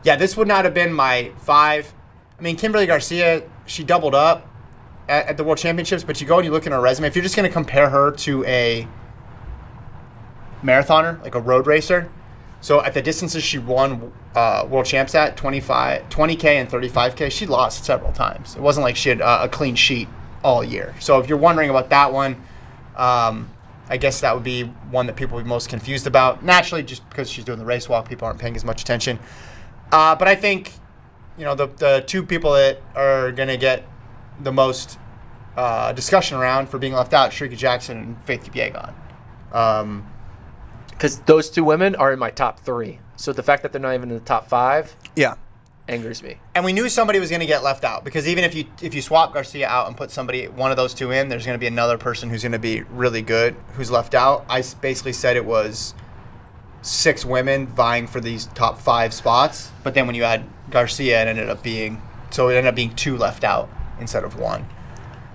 Yeah, this would not have been my 5. I mean, Kimberly Garcia, she doubled up at the World Championships, but you go and you look at her resume. If you're just going to compare her to a marathoner, like a road racer, so at the distances she won World Champs at, 20K and 35K, she lost several times. It wasn't like she had a clean sheet all year. So if you're wondering about that one, I guess that would be one that people would be most confused about. Naturally, just because she's doing the race walk, people aren't paying as much attention. But I think, the two people that are going to get the most discussion around for being left out, Shrika Jackson and Faith Kipyegon. Because those two women are in my top 3. So the fact that they're not even in the top 5 angers me. And we knew somebody was going to get left out, because even if you swap Garcia out and put one of those two in, there's going to be another person who's going to be really good who's left out. I basically said it was 6 women vying for these top 5 spots, but then when you add Garcia, it ended up being 2 left out instead of 1.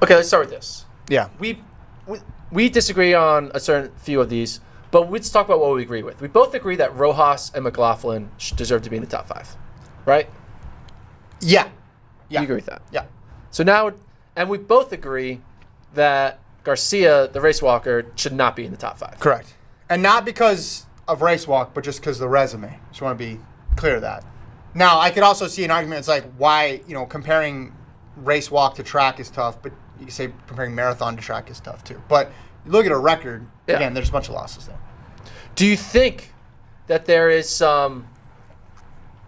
Okay, let's start with this. Yeah. We disagree on a certain few of these, but let's talk about what we agree with. We both agree that Rojas and McLaughlin deserve to be in the top 5, right? Yeah. You agree with that? Yeah. So now, and we both agree that Garcia, the race walker, should not be in the top 5. Correct. And not because of race walk, but just because of the resume. Just want to be clear of that. Now, I could also see an argument. It's like, why, comparing race walk to track is tough, but you can say comparing marathon to track is tough too. But you look at a record, again, there's a bunch of losses there. Do you think that there is some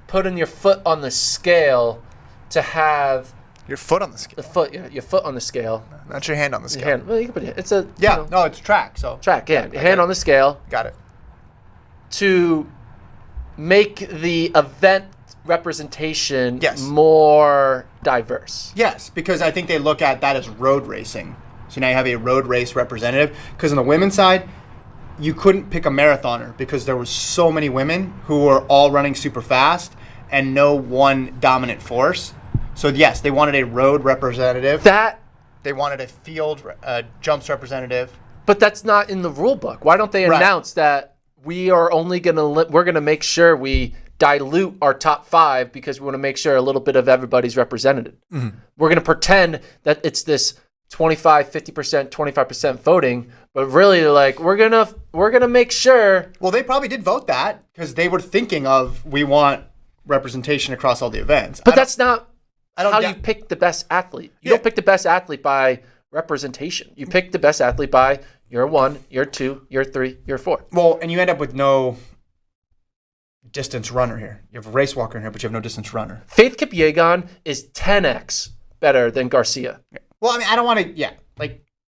putting your foot on the scale to have your foot on the scale? Your foot on the scale. Not your hand on the scale. Well, you can put it. It's a no, it's track. So track, hand on the scale. Got it. To make the event representation Yes. more diverse. Yes, because I think they look at that as road racing. So now you have a road race representative. Because on the women's side, you couldn't pick a marathoner because there were so many women who were all running super fast and no one dominant force. So yes, they wanted a road representative. They wanted a field jumps representative. But that's not in the rule book. Why don't they announce that we are only we're gonna make sure we dilute our top 5 because we want to make sure a little bit of everybody's represented. Mm-hmm. We're going to pretend that it's this 25, 50%, 25% voting, but really like we're going to make sure. Well, they probably did vote that because they were thinking of we want representation across all the events. But that's not how you pick the best athlete. You don't pick the best athlete by representation. You pick the best athlete by year 1, year 2, year 3, year 4. Well, and you end up with no distance runner here. You have a race walker in here, but you have no distance runner. Faith Kipyegon is 10x better than Garcia. Well, I mean, I don't want to,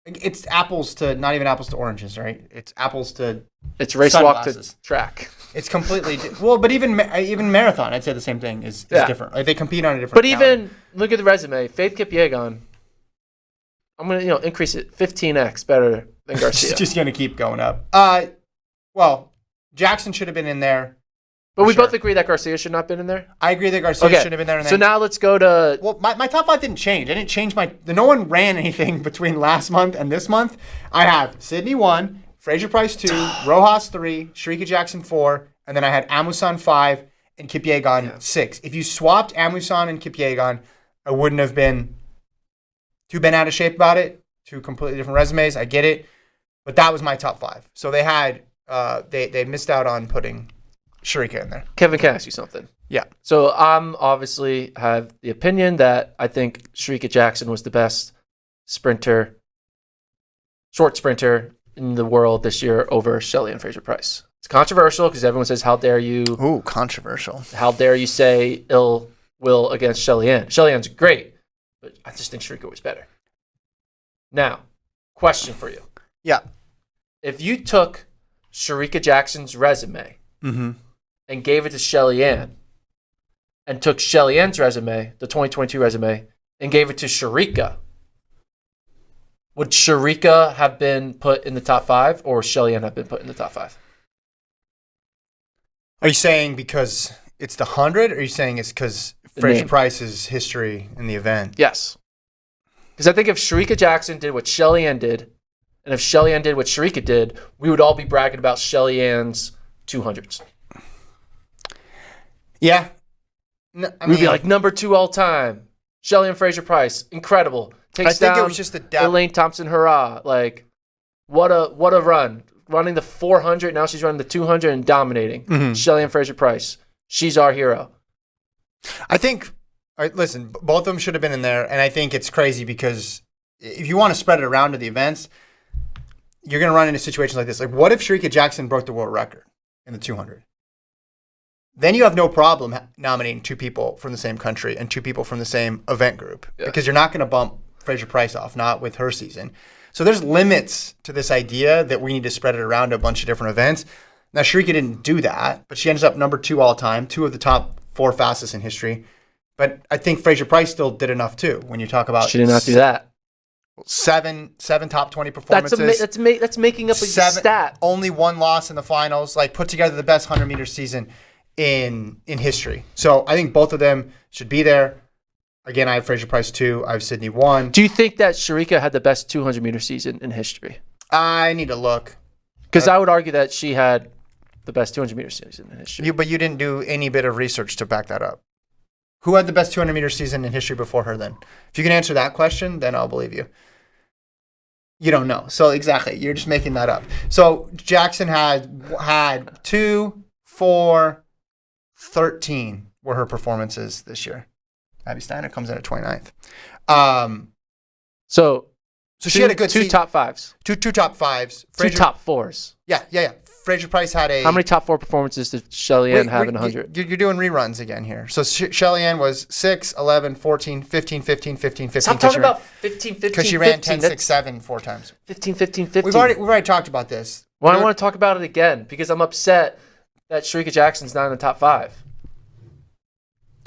it's apples to, not even apples to oranges, right? It's apples to It's race sunglasses. Walk to track. It's completely, but even marathon, I'd say the same thing is different. Like they compete on a different But even, look at the resume, Faith Kipyegon, I'm going to increase it 15x better than Garcia. It's just going to keep going up. Well, Jackson should have been in there. But we both agree that Garcia should not have been in there? I agree that Garcia should have been there. And so now let's go to... Well, my top 5 didn't change. I didn't change no one ran anything between last month and this month. I have Sydney 1, Fraser Price 2, Rojas 3, Shrika Jackson 4, and then I had Amusan 5 and Kipyegon 6. If you swapped Amusan and Kipyegon, I wouldn't have been too bent out of shape about it. 2 completely different resumes. I get it. But that was my top 5. So they had... they missed out on putting... Shrika in there. Kevin, can I ask you something? Yeah. So I'm obviously have the opinion that I think Shrika Jackson was the best short sprinter in the world this year over Shelley and Fraser Price. It's controversial because everyone says, how dare you... Ooh, controversial. How dare you say ill will against Shelley Ann. Shelley Ann's great, but I just think Shrika was better. Now, question for you. Yeah. If you took Shrika Jackson's resume... Mm-hmm. and gave it to Shelley Ann, and took Shelley Ann's resume, the 2022 resume, and gave it to Shrika, would Shrika have been put in the top 5, or Shelley Ann have been put in the top 5? Are you saying because it's the 100, or are you saying it's because Fraser Price's history in the event? Yes. Because I think if Shrika Jackson did what Shelley Ann did, and if Shelley Ann did what Shrika did, we would all be bragging about Shelley Ann's 200s. Yeah. We'd be like number 2 all time. Shelly-Ann Fraser-Price, incredible. Takes down it was just the depth. Elaine Thompson, hurrah. Like, what a run. Running the 400, now she's running the 200 and dominating. Mm-hmm. Shelly-Ann Fraser-Price, she's our hero. I think, listen, both of them should have been in there, and I think it's crazy because if you want to spread it around to the events, you're going to run into situations like this. Like, what if Shericka Jackson broke the world record in the 200? Then you have no problem nominating 2 people from the same country and 2 people from the same event group because you're not going to bump Fraser-Price off, not with her season. So there's limits to this idea that we need to spread it around to a bunch of different events. Now, Shericka didn't do that, but she ends up number 2 all time, 2 of the top 4 fastest in history. But I think Fraser-Price still did enough too when you talk about. She did not do that. 7 top 20 performances. That's making up a stat. Only 1 loss in the finals. Like, put together the best 100-meter season in history. So I think both of them should be there. Again, I have Fraser-Price 2. I have Sydney 1. Do you think that Shericka had the best 200-meter season in history? I need to look. Because I would argue that she had the best 200-meter season in history. But you didn't do any bit of research to back that up. Who had the best 200-meter season in history before her then? If you can answer that question, then I'll believe you. You don't know. So exactly, you're just making that up. So Jackson had 2, 4, 13 were her performances this year. Abby Steiner comes in at 29th. So she had a good 2 top 5s. Two top 5s. 2 top 4s. Yeah. Fraser-Price had a... How many top 4 performances did Shelly-Ann have in 100? You're doing reruns again here. So Shelly-Ann was 6, 11, 14, 15, 15, 15, 15. Stop talking about 15, 15, because she ran 10, 6, 7 4 times. 15, 15, 15. We've already talked about this. Well, I want to talk about it again because I'm upset that Shericka Jackson's not in the top 5.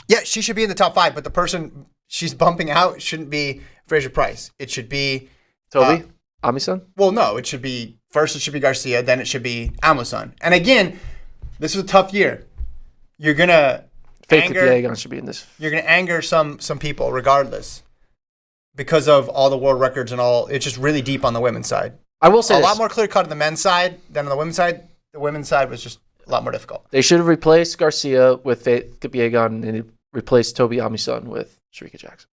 Yeah, she should be in the top 5, but the person she's bumping out shouldn't be Fraser-Price. It should be... Toby? Ami-san? Well, no. It should be... First, it should be Garcia. Then it should be Amo-san. And again, this was a tough year. You're going to anger... should be in this. You're going to anger some people regardless because of all the world records and all. It's just really deep on the women's side. I will say a lot more clear-cut on the men's side than on the women's side. The women's side was just a lot more difficult. They should have replaced Garcia with Faith Kipyegon and replaced Toby Ami-san with Shericka Jackson.